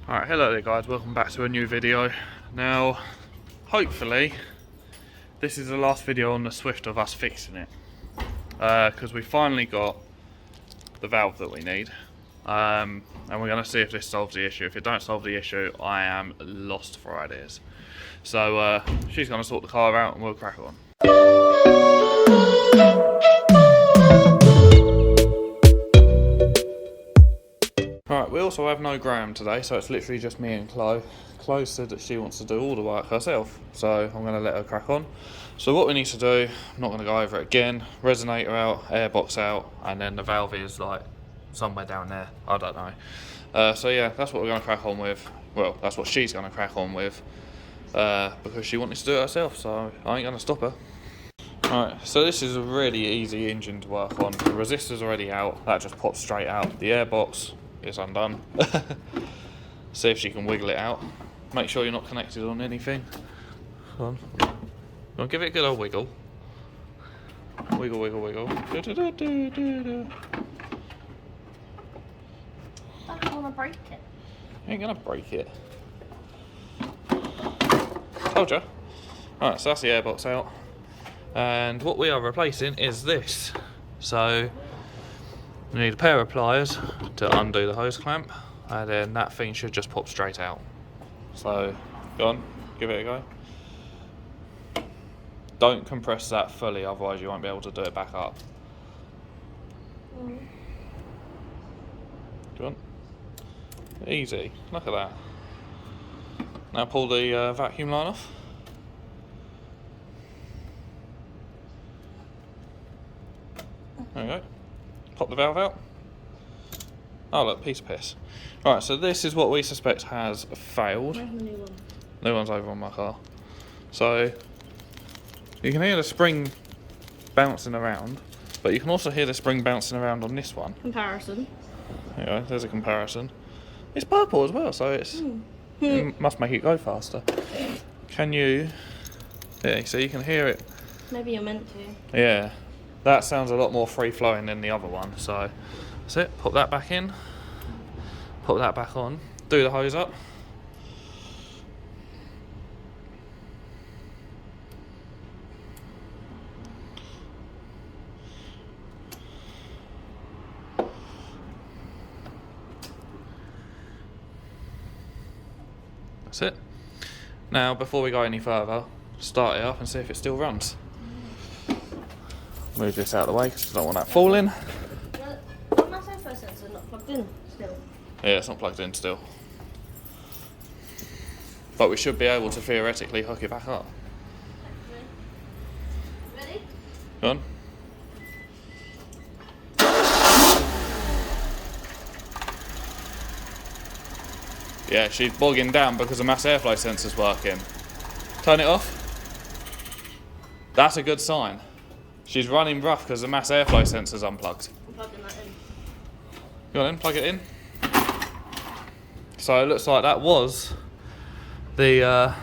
Alright, hello there guys, welcome back to a new video. Now, hopefully, this is the last video on the Swift of us fixing it. Because we finally got the valve that we need. And we're going to see if this solves the issue. If it don't solve the issue, I am lost for ideas. So, she's going to sort the car out and we'll crack on. Alright, we also have no Graham today, so it's literally just me and Chloe. Chloe said that she wants to do all the work herself, so I'm going to let her crack on. So what we need to do, I'm not going to go over it again, resonator out, airbox out, and then the valve is like somewhere down there, I don't know. So yeah, that's what we're going to crack on with. Well, that's what she's going to crack on with, because she wanted to do it herself, so I ain't going to stop her. Alright, so this is a really easy engine to work on. The resistor's already out, that just pops straight out. The airbox is undone. See if she can wiggle it out. Make sure you're not connected on anything. Come on, give it a good old wiggle. Wiggle, wiggle, wiggle. I don't want to break it. You ain't gonna break it. Told ya. Alright, so that's the airbox out. And what we are replacing is this. So we need a pair of pliers to undo the hose clamp, and then that thing should just pop straight out. So, go on, give it a go. Don't compress that fully, otherwise you won't be able to do it back up. Go on. Easy, look at that. Now pull the vacuum line off. There we go. Pop the valve out. Oh look, piece of piss. Right, so this is what we suspect has failed. Where's the new one? New one's over on my car. So, you can hear the spring bouncing around, but you can also hear the spring bouncing around on this one. Comparison. There you go, there's a comparison. It's purple as well, so it must make it go faster. Can you... Yeah, so you can hear it. Maybe you're meant to. Yeah. That sounds a lot more free-flowing than the other one, so that's it. Pop that back in, put that back on, do the hose up. That's it. Now, before we go any further, start it up and see if it still runs. Move this out of the way because I don't want that falling. Well, my sofa sensor not plugged in still. Yeah, it's not plugged in still. But we should be able to theoretically hook it back up. Ready? Go on. Yeah, she's bogging down because the mass airflow sensor's working. Turn it off. That's a good sign. She's running rough because the mass airflow sensor's unplugged. I'm plugging that in. Go on then, plug it in. So it looks like that was the,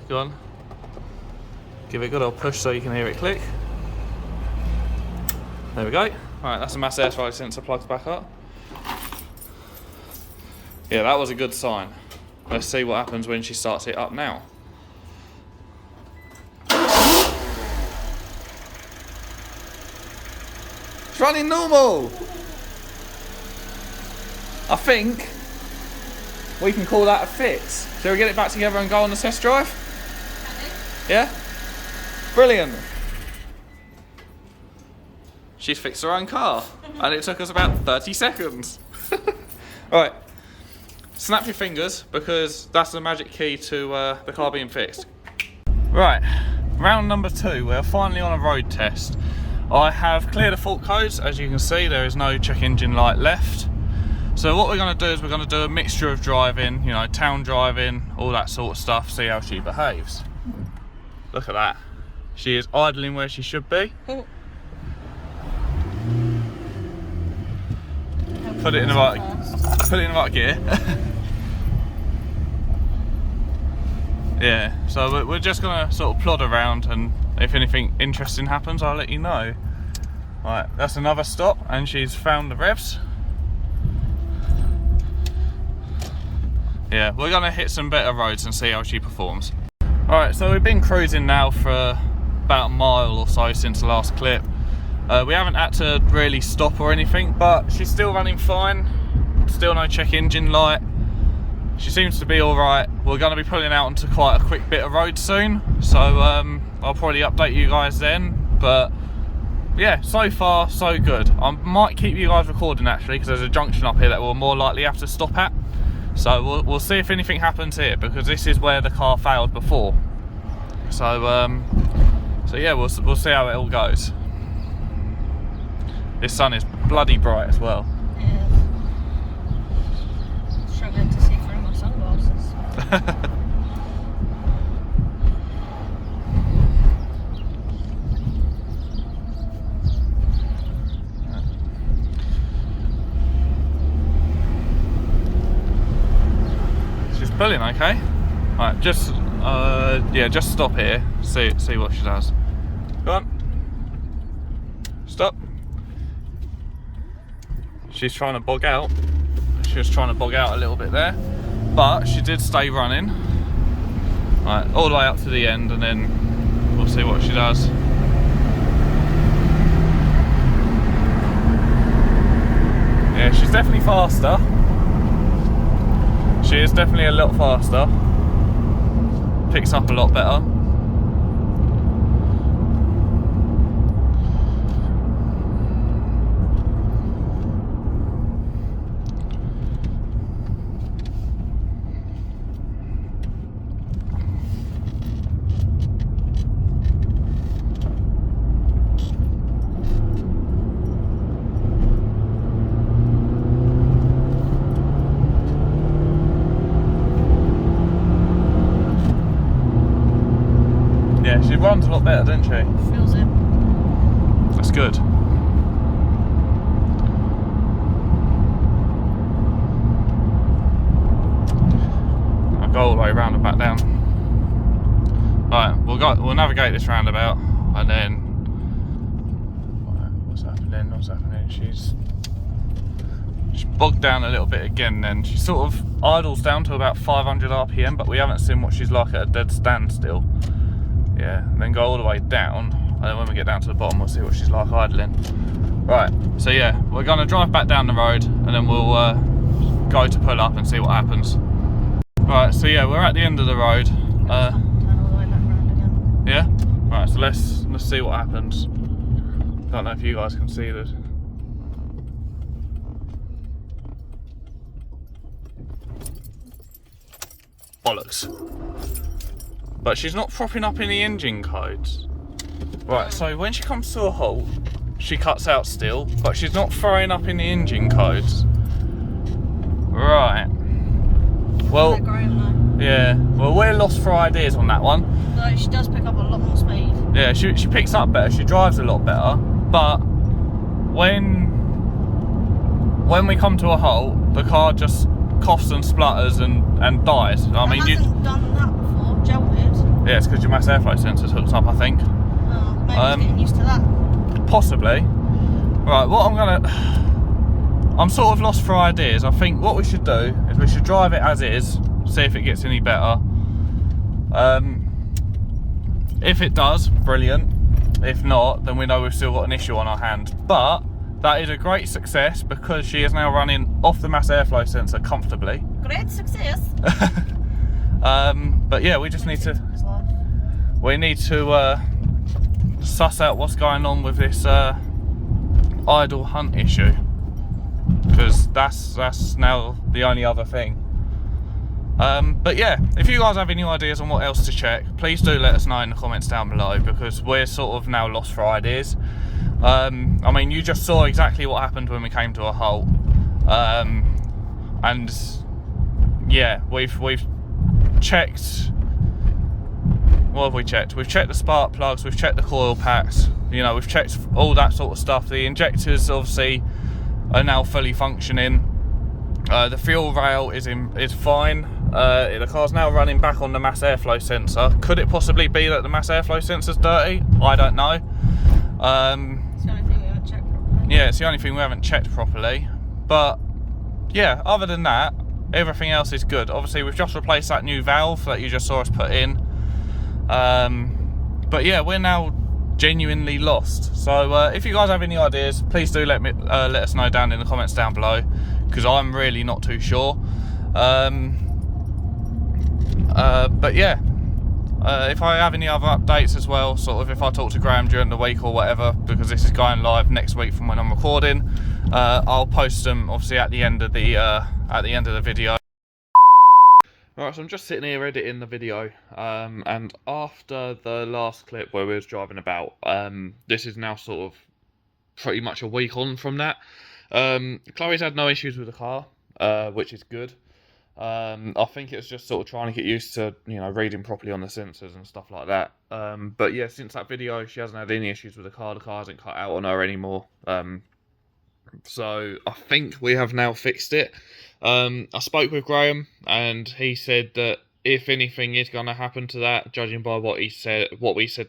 go on. Give it a good old push so you can hear it click. There we go. Alright, that's the mass airflow sensor plugged back up. Yeah, that was a good sign. Let's see what happens when she starts it up now. It's running normal! I think we can call that a fix. Shall we get it back together and go on the test drive? Yeah? Brilliant! She's fixed her own car and it took us about 30 seconds. Right, snap your fingers because that's the magic key to the car being fixed. Right, round number 2, we're finally on a road test. I have cleared the fault codes. As you can see, there is no check engine light left. So what we're going to do is we're going to do a mixture of driving, you know, town driving, all that sort of stuff, see how she behaves. Look at that. She is idling where she should be. Put it in the right gear. Yeah, so we're just going to sort of plod around, and if anything interesting happens, I'll let you know. Right, that's another stop, and she's found the revs. Yeah, we're gonna hit some better roads and see how she performs. Alright, so we've been cruising now for about a mile or so since the last clip. We haven't had to really stop or anything, but she's still running fine. Still no check engine light. She seems to be alright. We're going to be pulling out onto quite a quick bit of road soon, so I'll probably update you guys then. But yeah, so far so good. I might keep you guys recording actually, because there's a junction up here that we'll more likely have to stop at. So we'll see if anything happens here, because this is where the car failed before. So yeah, we'll see how it all goes. This sun is bloody bright as well. Yeah. Struggling to see through my sunglasses. She's pulling okay. Right, just stop here. See what she does. Go on. Stop. She's trying to bog out. She was trying to bog out a little bit there, but she did stay running. Right, all the way up to the end, and then we'll see what she does. Yeah, she's definitely faster. She is definitely a lot faster. Picks up a lot better. Yeah, she runs a lot better, doesn't she? Feels it. That's good. I'll go all the way around and back down. Right, we'll navigate this roundabout, and then what's happening? She's bogged down a little bit again. Then she sort of idles down to about 500 RPM, but we haven't seen what she's like at a dead standstill. Yeah, and then go all the way down, and then when we get down to the bottom we'll see what she's like idling. Right, so yeah, we're going to drive back down the road, and then we'll go to pull up and see what happens. Right, so yeah, we're at the end of the road. Turn all the way back round again. Yeah? Right, so let's see what happens. Don't know if you guys can see this. Bollocks. But she's not propping up any engine codes. Right, so when she comes to a halt, she cuts out still, but she's not throwing up any engine codes. Right. Well, yeah, well, we're lost for ideas on that one. Though she does pick up a lot more speed. Yeah, she picks up better, she drives a lot better, but when we come to a halt, the car just coughs and splutters and dies. I mean, you hasn't done that before, jolted. Yeah, it's because your mass airflow sensor's hooked up, I think. Oh, maybe it's getting used to that. Possibly. Right, I'm sort of lost for ideas. I think what we should do is we should drive it as is, see if it gets any better. If it does, brilliant. If not, then we know we've still got an issue on our hands. But that is a great success, because she is now running off the mass airflow sensor comfortably. Great success. But yeah, we just need to suss out what's going on with this idle hunt issue, because that's now the only other thing. But yeah, if you guys have any ideas on what else to check, please do let us know in the comments down below, because we're sort of now lost for ideas. I mean, you just saw exactly what happened when we came to a halt, and yeah, we've checked. What have we checked? We've checked the spark plugs, we've checked the coil packs, you know, we've checked all that sort of stuff. The injectors obviously are now fully functioning. The fuel rail is fine. The car's now running back on the mass airflow sensor. Could it possibly be that the mass airflow sensor's dirty? I don't know. It's the only thing we haven't checked properly. Yeah, it's the only thing we haven't checked properly. But yeah, other than that, everything else is good. Obviously, we've just replaced that new valve that you just saw us put in. But yeah, we're now genuinely lost. So if you guys have any ideas, please do let us know down in the comments down below, because I'm really not too sure. But yeah, if I have any other updates as well, sort of if I talk to Graham during the week or whatever, because this is going live next week from when I'm recording, I'll post them obviously at the end of the video. Alright, so I'm just sitting here editing the video, and after the last clip where we was driving about, this is now sort of pretty much a week on from that. Chloe's had no issues with the car, which is good. I think it's just sort of trying to get used to, you know, reading properly on the sensors and stuff like that. But yeah, since that video, she hasn't had any issues with the car. The car hasn't cut out on her anymore. So I think we have now fixed it. I spoke with Graham, and he said that if anything is going to happen to that, judging by what we said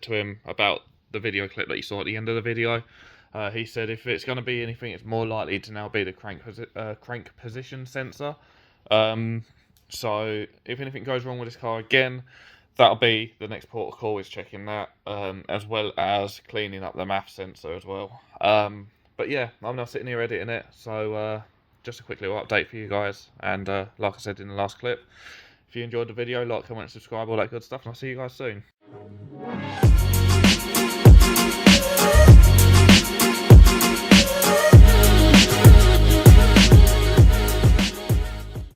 to him about the video clip that you saw at the end of the video, he said if it's going to be anything, it's more likely to now be the crank position sensor. So if anything goes wrong with this car again, that'll be the next port of call, is checking that, as well as cleaning up the MAF sensor as well. But yeah, I'm now sitting here editing it, so just a quick little update for you guys. And like I said in the last clip, if you enjoyed the video, like, comment, subscribe, all that good stuff, and I'll see you guys soon.